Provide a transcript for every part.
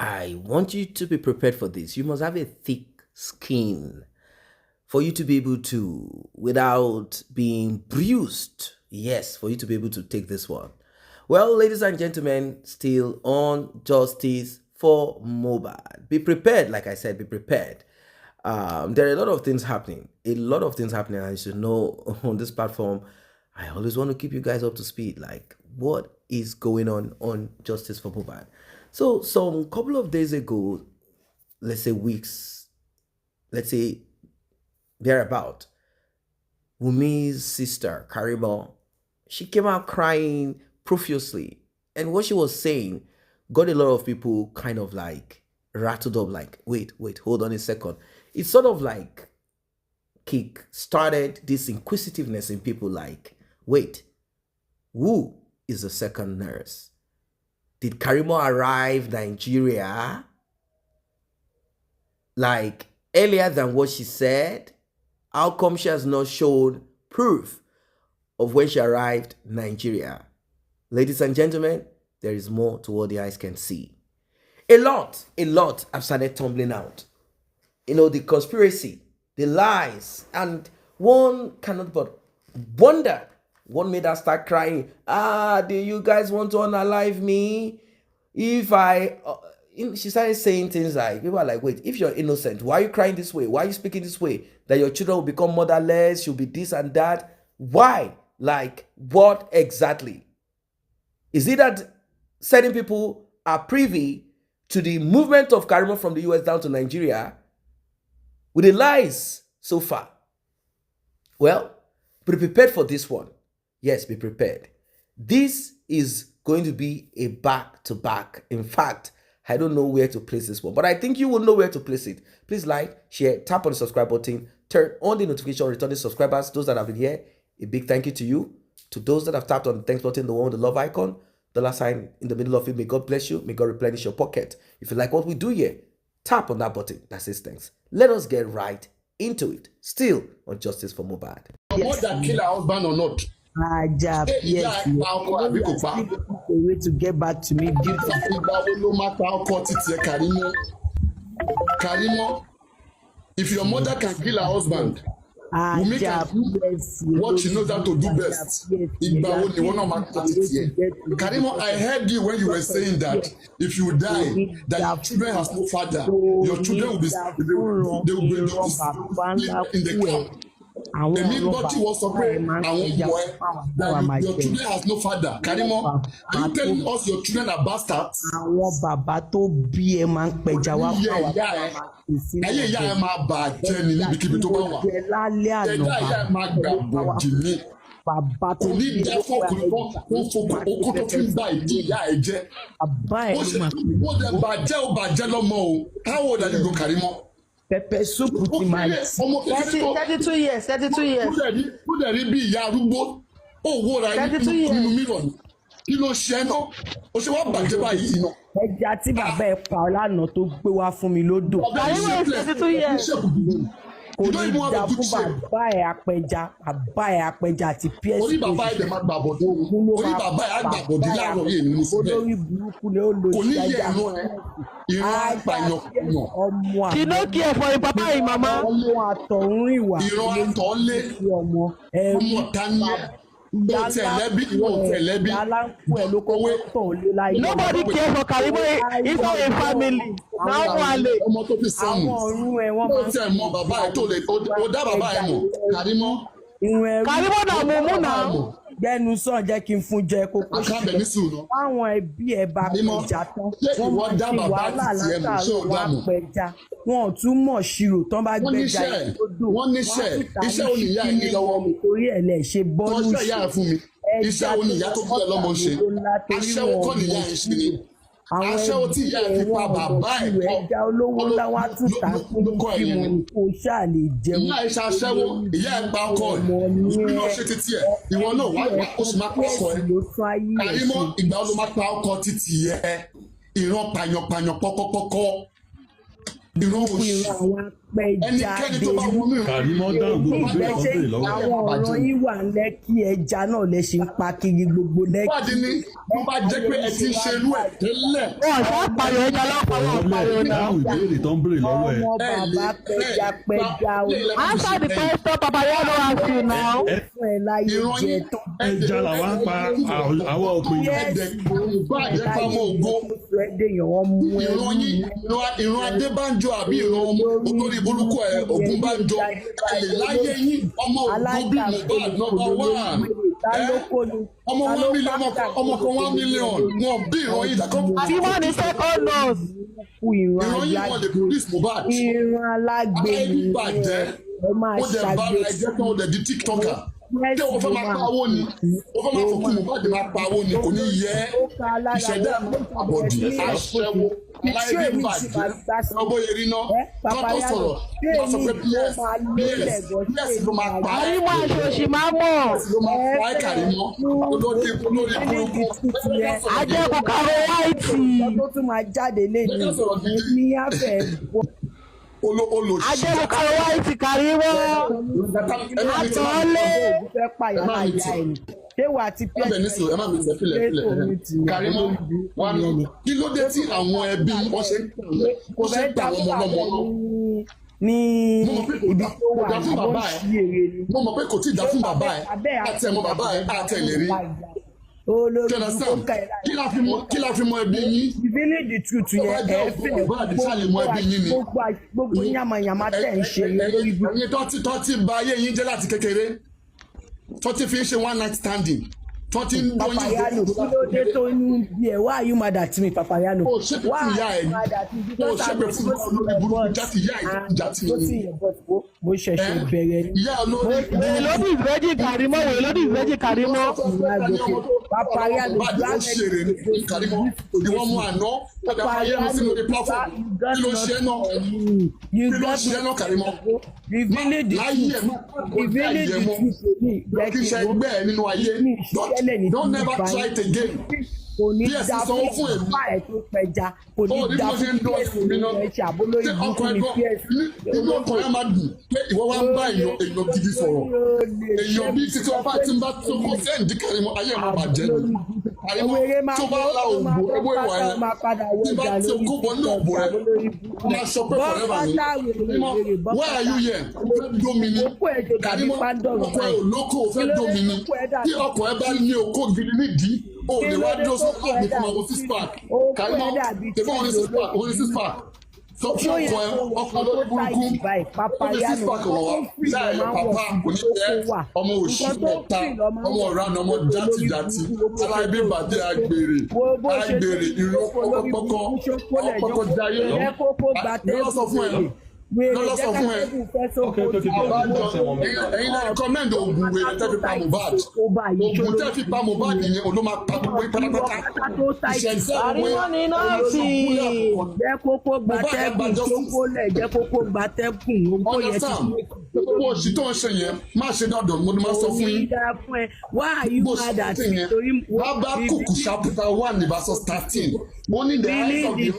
I want you to be prepared for this. You must have a thick skin for you to be able to, without being bruised. Yes, for you to be able to take this one. Well, ladies and gentlemen, still on justice for Mohbad. Be prepared, like I said, be prepared. There are a lot of things happening. And you should know on this platform, I always want to keep you guys up to speed. Like, what is going on justice for Mohbad? So, some couple of days ago, let's say weeks, let's say thereabout, Wunmi's sister, Karimo, she came out crying profusely. And what she was saying got a lot of people kind of like rattled up, like, wait, hold on a second. It's sort of like kick started this inquisitiveness in people, like, wait, who is the second nurse? Did Karimo arrive Nigeria like earlier than what she said? How come she has not shown proof of when she arrived Nigeria? Ladies and gentlemen, there is more to what the eyes can see. A lot have started tumbling out. You know, the conspiracy, the lies, and one cannot but wonder what made her start crying. Do you guys want to unalive me? If I... she started saying things like, people are like, wait, if you're innocent, why are you crying this way? Why are you speaking this way? That your children will become motherless, you'll be this and that. Why? Like, what exactly? Is it that certain people are privy to the movement of Karimo from the US down to Nigeria with the lies so far? Well, be prepared for this one. Yes, be prepared. This is going to be a back-to-back. In fact, I don't know where to place this one, but I think you will know where to place it. Please like, share, tap on the subscribe button, turn on the notification, returning subscribers. Those that have been here, a big thank you to you. To those that have tapped on the thanks button, the one with the love icon, dollar sign in the middle of it, may God bless you. May God replenish your pocket. If you like what we do here, tap on that button that says thanks. Let us get right into it. Still on justice for Mohbad. Yes. That kill her husband or not? Yes. A way to get back to me. No matter how cut it, Karimo, if your mother can kill her husband, Wunmi can do what she knows how to do best. Karimo, I heard you when you were saying that if you die, that your children has no father, your children will be in the camp. Everybody was suffering and your children has no father. Karimo, are you telling us your children are bastards? Ayé ìyá ẹ máa bàjẹ́ ni níbikíbi tó bá wà. Ẹ̀dá ìyá ẹ máa gbà bọ̀dì ni. Kò ní jẹ́ fọkùnrin kan fokùn okó tó fi ń gba ìdí ìyá ẹ jẹ́. Ó dẹ̀ bàjẹ́ lọ́mọ o. How old are you, Karimo? Pepper soup with my 32 years. Kó dẹ̀ rí bí ìyá arúgbó. Ó wo ra nínú mìíràn. Kí ló ṣe náà? Ó ṣe wá bàjẹ́ báyìí náà. Ẹja tí bàbá ẹ pa lánàá tó gbé wá fún mi lódò. Karimo is 32 years. Kò ní dá fún bàbá ẹ apẹja àti PS. Orí bàbá ẹ̀ dẹ̀ máa gbà bọ̀dé. Orí bàbá ẹ̀ á gbà bọ̀dé láàárọ̀ yìí nínú síbẹ̀. Olórí burúkú ni ó lo kò ní yẹ ẹnu ẹ. Ìran àpàyàn. She no care for the papa and mama. Ọmọ àtọ̀hún ìwà. Ìran àtọ̀lé. Ọmọ tani ẹ. Nobody cares for Karimo. It's not a family. Now one day. Ọmọ tó fi sọnù. Ó tẹ̀ mọ bàbá ẹ̀ tó lè ó dá bàbá ẹ̀ mọ̀. Karimo. Karimo náà mú mú náà. Gbẹ́nu sàn jẹ́ kí n fún jẹ kókó. Àkàbẹ̀ ní sùúrù. Àwọn ẹbí ẹ bá pẹja tán. Wọ́n dá bàbá àti tiẹ̀ mọ̀ ṣé ó dá mọ̀. Wọn ò tún mọ̀ ṣirò tán bá gbẹja ìdódò. Wọ́n níṣẹ́ iṣẹ́ oníyá ẹ̀ ní lọ́wọ́ mi. Torí ẹ̀ lẹ̀ ṣe bọ́ọ̀lù ṣe. Tọ́jú ìyá ẹ̀ fún mi. Iṣẹ́ oníyá tó bí ẹ lọ́mọ ṣe. Aṣẹ́wó kọ́ nìyá ẹ̀ ṣe ni. Aṣẹ́wó tí ìyá ẹ̀ fi pa bàbá ẹ̀ kọ́. Ẹja olówó láwọn àtúntà fún kí wọn kò ṣáà lè jẹun. Ìyá ẹ̀ ṣe aṣẹ́wó, ìyá ẹ̀ pa ọkọ ẹ̀. Ìbí náà ṣe títí ẹ̀. Ìwọ náà wá ó sì máa pa ọkọ ẹ̀. Karimo, ìgbà wo ló máa pa ọkọ títí ẹ̀? Ìran pàyànpàyàn pọ́kọ́pọ́kọ́. ẹnikẹ́ni tó bá wọnú Karimo dáhùn gbogbo ìbéèrè tó béèrè lọ́wọ́. àwọn ọ̀rọ̀ yín wà lẹ́kì ẹja náà lẹ ṣe ń pa kiri gbogbo lẹ́kì. wádìí ni tó bá jẹ́ pé ẹ ti ń ṣe irú ẹ̀ tẹ́lẹ̀. wọ́n ṣe àpàyọ ẹja lọ́pọ̀lọpọ̀ àpàyọ náà. dáhùn ìbéèrè tó ń béèrè lọ́wọ́ ẹ̀. ọmọ bàbá pẹja o. answer the question Papa Yano ask you now. fún ẹ láyé jẹ tó. ẹja làwa ń pa àwọn òpin. ìran Adébánjọ àbí ìran olórí burúkú ẹ Ògúnbánjọ ẹlẹ láyé yín ọmọ ògùn bí Mohbad ọmọ 1 million ọmọ kan 1 million wọn bí ìran yìí dàkọ. tí wọ́n ní second nose. ìran yìí wọn lè produce Mohbad. ìran alágbèlè ó máa ṣàgbé tí wọ́n dẹ̀ di tiktoker tí wọ́n fẹ́ máa pa owó ni wọ́n fẹ́ máa fọkún Mohbad máa pa owó ni kò ní yẹ ìṣẹ̀dá àbọ̀dì aṣẹ́wó aláìbàjẹ́ ọgbọ́n yẹrí náà kọ́tọ̀ sọ̀rọ̀ wọ́n sọ pé bs ló máa pa ẹ́ Karimo àṣòṣì máa mọ̀. ló máa pa ẹ́ Karimo olórí burúkú ajẹ́kù kàwé wáìtì. tó tún máa jáde lẹ́nu ní àfẹ́ bọ́. ajẹ́kù kàwé wáìtì Karimo. àtọ́lé. fẹ́ pààyàn àyà ẹni ṣé wàá ti pẹ́ ẹ má mi sẹ́ fílẹ̀ Karimo kí ló dé tí àwọn ẹbí wọ́n ṣe ń ta àwọn ọmọ ọlọ́mọ ní ibi tó wà àbọ̀ sí èrè ni. mo mọ̀ pé kò tí ì dá fún bàbá ẹ̀ àti ẹ̀mọ́ bàbá ẹ̀ àti ẹ̀lẹ́rí. kí la fi mọ ẹbí yín. ìbílẹ̀ the truth yẹn ẹ fẹ́ gbogbo yamayama tẹ̀ ń ṣe lórí ibi. ẹ̀yin tó ti bà ayé yín jẹ́ láti kékeré tó ti fi ń ṣe one night standing tó ti ń dún Papa Yano kí ló dé tó ń bí ẹ why you mad at me Papa Yano. o ṣépè fún ìyá ẹ ni o ṣépè fún olórí burúkú jáde ìyá ìjà tí mo ṣẹ̀ṣẹ̀ bẹ̀rẹ̀ ni. ìyá olórí lórí ìfẹ́jì Karimo wèé lórí ìfẹ́jì Karimo. Papa Yano bá a ṣeré ní Karimo òdi wọn mú àná Papa Yano sínú ní platform kí ló ṣe náà Karimo láyé ẹ mọ kí ṣe ẹgbẹ́ ẹ nínú ayé don't never try it again. kò ní dá fún ìfúnpá ẹ̀ tó pẹja kò ní dá fún píẹ̀sì ẹ̀ ṣàbólóyè ìbùkún ní píẹ̀sì. inú ọkàn ẹ máa dùn pé ìwọ wá ń bá èèyàn gidi sọ̀rọ̀ èèyàn bíi títí ọba tí ń bá tó kọ́ sẹ́ǹdì Karimo ayé ẹ̀ máa bàjẹ́ ni Karimo tó bá la òògùn ẹgbẹ́ ìwà ẹ̀ tí bá tí o kó bọ́ ní òògùn ẹ̀ ó máa sọ pé forever ni Karimo why are you here o fẹ́ domi ni Karimo ọkọ ẹ̀ olóko o fẹ́ domi ni tí ọkọ ẹ bá ní okó gidi nídìí o lè wá dúró sí ọkọ mi fún ọkọ 6 pack Karimo tẹ̀fọ́ wọn ní 6 pack sọ fún ọkọ ẹ ọkọ lórí burúkú ó ní 6 pack ọ̀rọ̀ wa ṣá ẹ̀ pàpà kò ní tẹ́ ọmọ òṣì ọ̀tá ọmọ ọ̀ràn ọmọ játijàti aláìbí ìbàdí àgbèrè ìró pọ́kọ́ jayé lọ́sọ̀ fún ẹ lọ́lọ́sọ fún ẹ àbájọ ẹ̀yin náà rẹ́kọ́mẹ́ndì oògùn wèrè tẹ́ fi pa Mohbad oògùn tẹ́ fi pa Mohbad yẹn ló máa pa gbogbo pátápátá ìṣẹ̀ṣẹ̀ Karimo ní nọ́ọ̀sì. jẹ́ kókó gbatẹ́kùn kókó lẹ̀ jẹ́ kókó gbatẹ́kùn owó yẹn ti mú owó òṣì tó ń ṣe yẹn má ṣe dandan mo ní máa sọ fún yín bó ṣe ṣe yẹn bàbá kùkù ṣàpùtà 1 ní versus 13 wọ́n ní the eyes of the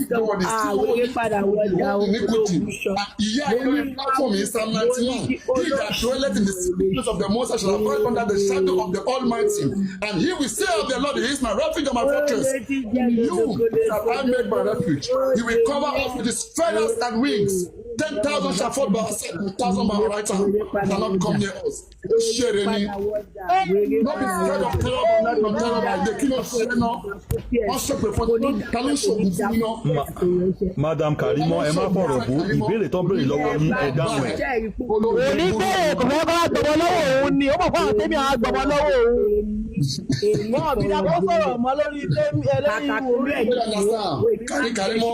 people is still holding iniquity. Ìyá ìlórí platform in Psalm 91 he that dwelleth in the secret of the Most High shall abide under the shadow of the Almighty and he will say of the Lord he is my refuge and my fortress. You shall I make my refuge. He will cover us with his feathers and wings. 10,000 shall fall by our side, 1,000 by our right hand cannot come near us. Ó ṣeré ni. No be scared of terror by night nor terror by day. Kí ló ṣe náà? Wọ́n ṣèpè fún ta ló ṣògùn fún mi náà. Madam Karimo ẹ má fọ̀rọ̀ bú ìbéèrè tó ń béèrè lọ́wọ́ yín ẹ dáhùn ẹ̀. òní bẹ́ẹ̀ kò fẹ́ kọ́ gbọmọ lọ́wọ́ òun ni ó mọ̀ fún àwọn tẹ́mi àwọn gbọmọ lọ́wọ́ òun. wọn bí dàgbọ́ sọ̀rọ̀ mọ́ lórí tẹ́mi ẹlẹ́yìn orí ẹ̀. Karimo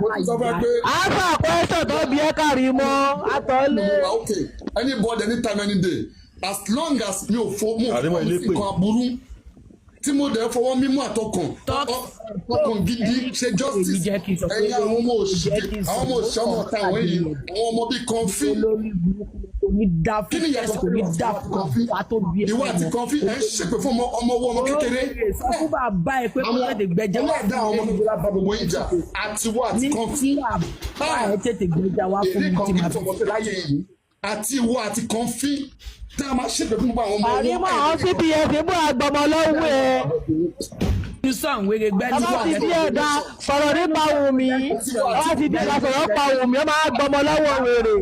mo ti sọ fẹ́ pé. àṣà àkọ́ẹ́sọ̀ tó bí ẹ Karimo àtọ́lé. Okay, anybody anytime any day as long as mi ò fo mo fi kan aburú tí mo dẹ̀ fọwọ́ mímú àtọkàn ọkàn gidi ṣe justice ẹ̀yin àwọn ọmọ òṣìṣẹ́ ọmọ ọ̀tá àwọn yìí àwọn ọmọ bíi kọfí kí ni ìyàtọ̀ kọfí ìwọ àti kọfí ẹ̀ ń ṣèpè fún ọmọ kékeré fún bàbá ẹ pé kó tètè gbẹjà wá fún ọmọ ìjọba gbogbo ìjà àti wọ àti kọfí ẹ tètè gbẹjà wá fún mi tí màá fi àti ìwọ àti kọfí tá a máa ṣèpè fún àwọn ọmọ àrímọ̀ àwọn cps mú àgbọ̀mọ̀ lọ́wọ́ ẹ̀. sísan wèrè gbẹ́ni ọba ti bí ẹ̀dá sọ̀rọ̀ nípa Wunmi ọba ti bí ẹ̀dá sọ̀rọ̀ nípa Wunmi ó máa gbọmọ lọ́wọ́ wèrè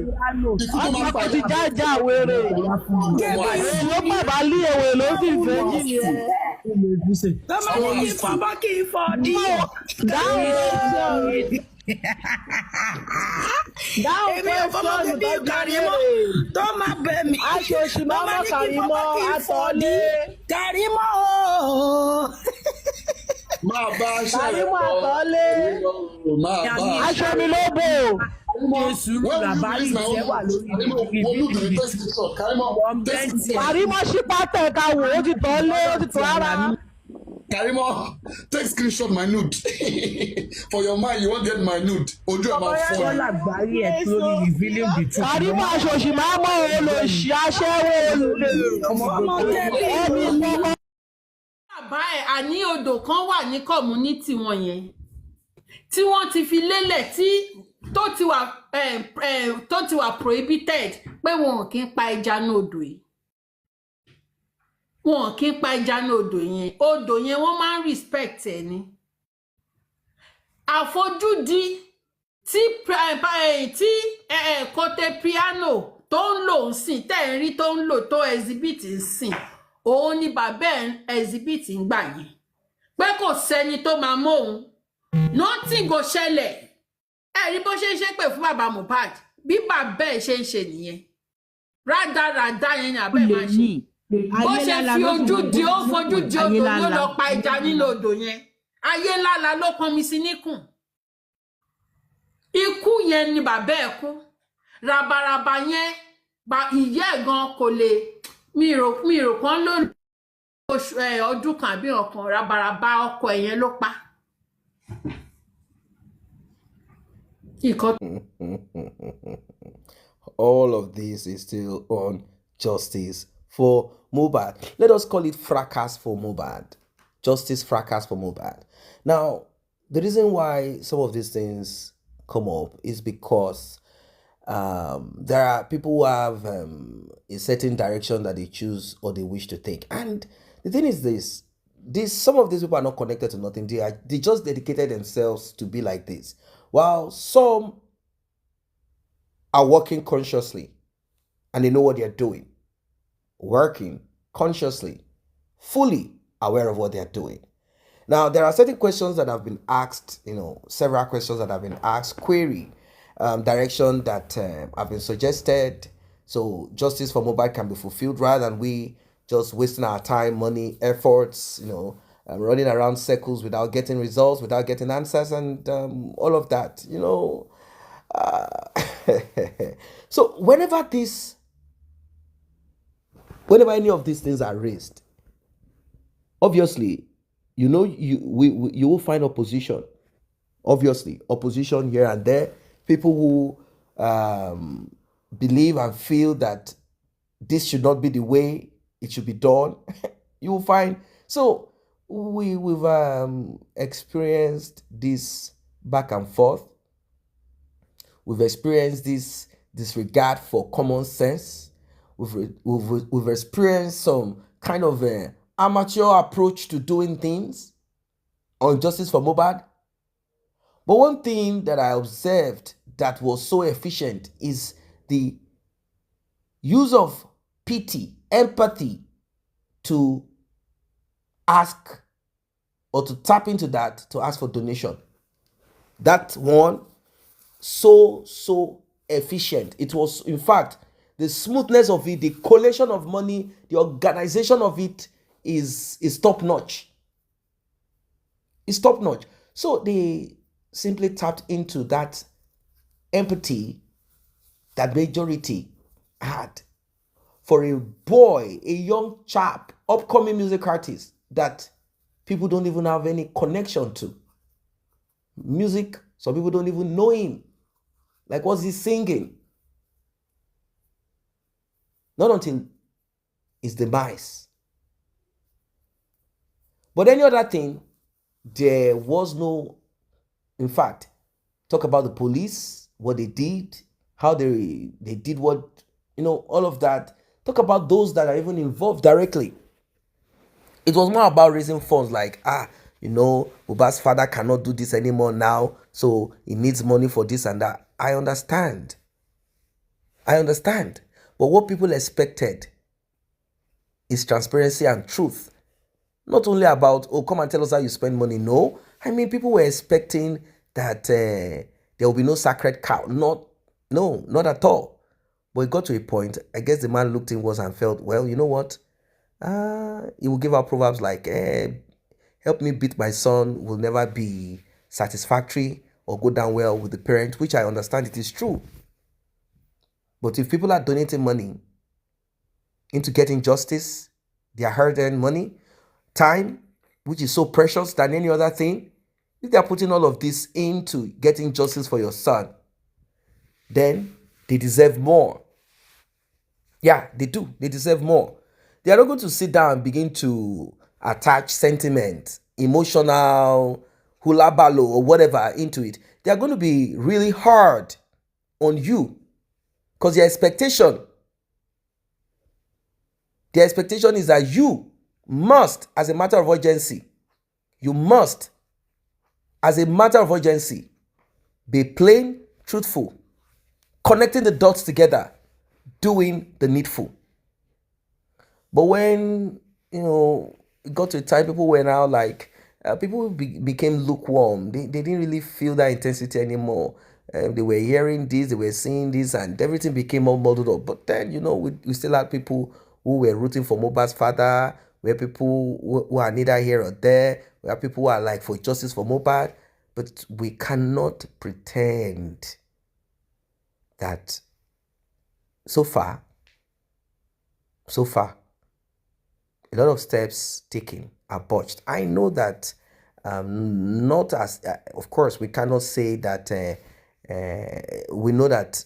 ọba ti jájà wèrè ló bàbá lé èwè ló sì fẹ́ jì ní ẹ. tọ́mọ kì í fọ́ bọ́ kì í fọ́ dí. Èmi ò fọmọ bíbí Karimo tó máa bẹ̀ mí. aṣòṣì máa mọ Karimo àtọ̀lé. Karimo máa bá aṣọ rẹ̀ Karimo àtọ̀lé. aṣọ mi ló bò. bàbá yìí wà lórí Karimo ṣí pátẹ̀ ká wò ó ti tọ́ lé ó ti tọ́ ara. Karimo, take screenshot my nude. For your mind, you won't get my nude. Ojú ẹ̀ máa fọ́. Bọ́lá gbárí ẹ̀ tó ní revealing the truth. Karimo aṣòṣì máa mọ olóṣì aṣẹ́wó olùlé. Bàbá ẹ̀ àní odò kan wà ní community wọn yẹn tí wọ́n ti fi lélẹ̀ tí tó ti wà prohibited pé wọn ò kí ń pa ẹja ní odò yìí. Wọn kì í pa ẹja ní odò yẹn wọ́n máa ń respect ẹ̀ ni àfojúdi tí Kote Piano tó ń lò ń sìn tẹ́ ń rí tó ń lò tó exhibit ń sìn òun ni bàbá ẹ̀ exhibit ń gbà yẹn pé kò sẹ́ni tó máa mọ òun nothing go ṣẹlẹ̀ ẹ rí bó ṣe ń ṣe pé fún bàbá Mohbad bí bàbá ẹ̀ ṣe ń ṣe nìyẹn rádaràdá yẹn ni àbẹ́ máa ṣe bó ṣe fi ojú di ó fojú di odò ló lọ pa ẹja nínú odò yẹn ayé ńláńlá ló pọnmi sí níkùn ikú yẹn ni bàbá ẹ̀ kú rabaraba yẹn ìyá ẹ̀ gan kò lè mi rò kán ló ọdún kan àbí ọ̀kan rabaraba ọkọ ẹ̀ yẹn ló pa. All of this is still on justice for Mohbad. Let us call it fracas for Mohbad. Justice fracas for Mohbad. Now, the reason why some of these things come up is because there are people who have a certain direction that they choose or they wish to take. And the thing is this some of these people are not connected to nothing. They just dedicated themselves to be like this. While some are working consciously and they know what they're doing. Working consciously, fully aware of what they're doing. Now, there are certain questions that have been asked, several questions that have been asked, query, direction that have been suggested, so justice for Mohbad can be fulfilled rather than we just wasting our time, money, efforts, running around circles without getting results, without getting answers, and all of that, So whenever any of these things are raised, obviously, you will find opposition. Obviously, opposition here and there. People who believe and feel that this should not be the way it should be done. You will find. So we've experienced this back and forth. We've experienced this disregard for common sense. We've experienced some kind of amateur approach to doing things on justice for Mohbad. But one thing that I observed that was so efficient is the use of pity, empathy to ask or to tap into that to ask for donation. That one, so efficient. It was, in fact, the smoothness of it, the collation of money, the organization of it is top notch. It's top notch. So they simply tapped into that empathy that majority had for a boy, a young chap, upcoming music artist that people don't even have any connection to. Music, some people don't even know him. Like, what's he singing? Not until his demise. But any other thing, there was no, in fact, talk about the police, what they did, how they did what, all of that. Talk about those that are even involved directly. It was more about raising funds like, Mohbad's father cannot do this anymore now, so he needs money for this and that. I understand. But what people expected is transparency and truth. Not only about, come and tell us how you spend money. No. I mean, people were expecting that there will be no sacred cow. Not at all. But it got to a point, I guess the man looked inwards and felt, well, you know what? He will give out proverbs like, help me beat my son will never be satisfactory or go down well with the parent, which I understand it is true. But if people are donating money into getting justice, their hard-earned money, time, which is so precious than any other thing, if they are putting all of this into getting justice for your son, then they deserve more. Yeah, they do. They deserve more. They are not going to sit down and begin to attach sentiment, emotional, hula balo or whatever into it. They are going to be really hard on you because your expectation is that you must, as a matter of urgency, be plain, truthful, connecting the dots together, doing the needful. But when, it got to a time, people were now like, people became lukewarm. They didn't really feel that intensity anymore. They were hearing this, they were seeing this, and everything became all muddled up. But then, we still had people who were rooting for Mohbad's father. We have people who are neither here or there. We have people who are like for justice for Mohbad. But we cannot pretend that so far, a lot of steps taken are botched. I know that not as, of course, we cannot say that, we know that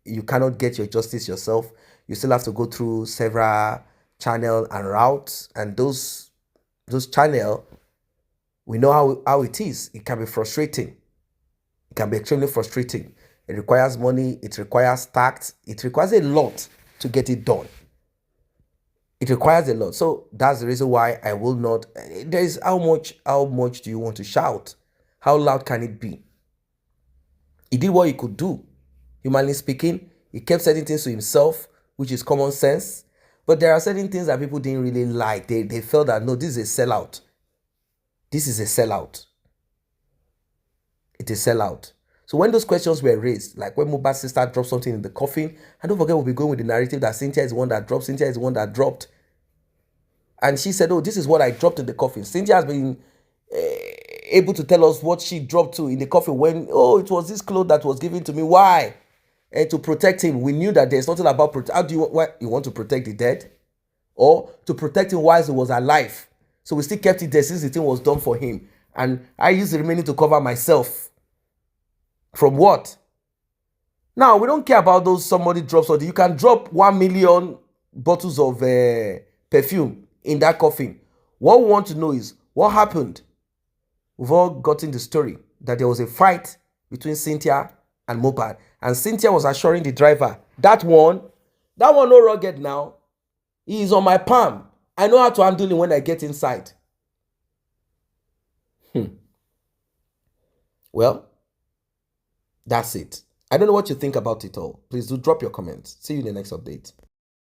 you cannot get your justice yourself. You still have to go through several channels and routes, and those channels, we know how it is. It can be frustrating. It can be extremely frustrating. It requires money. It requires tact. It requires a lot to get it done. It requires a lot. So that's the reason why I will not. There is how much do you want to shout? How loud can it be? He did what he could do. Humanly speaking, he kept certain things to himself, which is common sense. But there are certain things that people didn't really like. They felt that, no, this is a sellout. This is a sellout. It is sellout. So when those questions were raised, like when Mohbad's sister dropped something in the coffin, and don't forget we'll be going with the narrative that Cynthia is the one that dropped. And she said, oh, this is what I dropped in the coffin. Cynthia has been able to tell us what she dropped to in the coffin when, it was this cloth that was given to me. Why? To protect him. We knew that there's nothing about how you want to protect the dead? Or to protect him while he was alive. So we still kept it there since the thing was done for him. And I used the remaining to cover myself. From what? Now, we don't care about those somebody drops. Or you can drop 1 million bottles of perfume in that coffin. What we want to know is what happened. We've all gotten the story that there was a fight between Cynthia and Mohbad. And Cynthia was assuring the driver, that one no rugged now. He is on my palm. I know how to handle him when I get inside. Well, that's it. I don't know what you think about it all. Please do drop your comments. See you in the next update.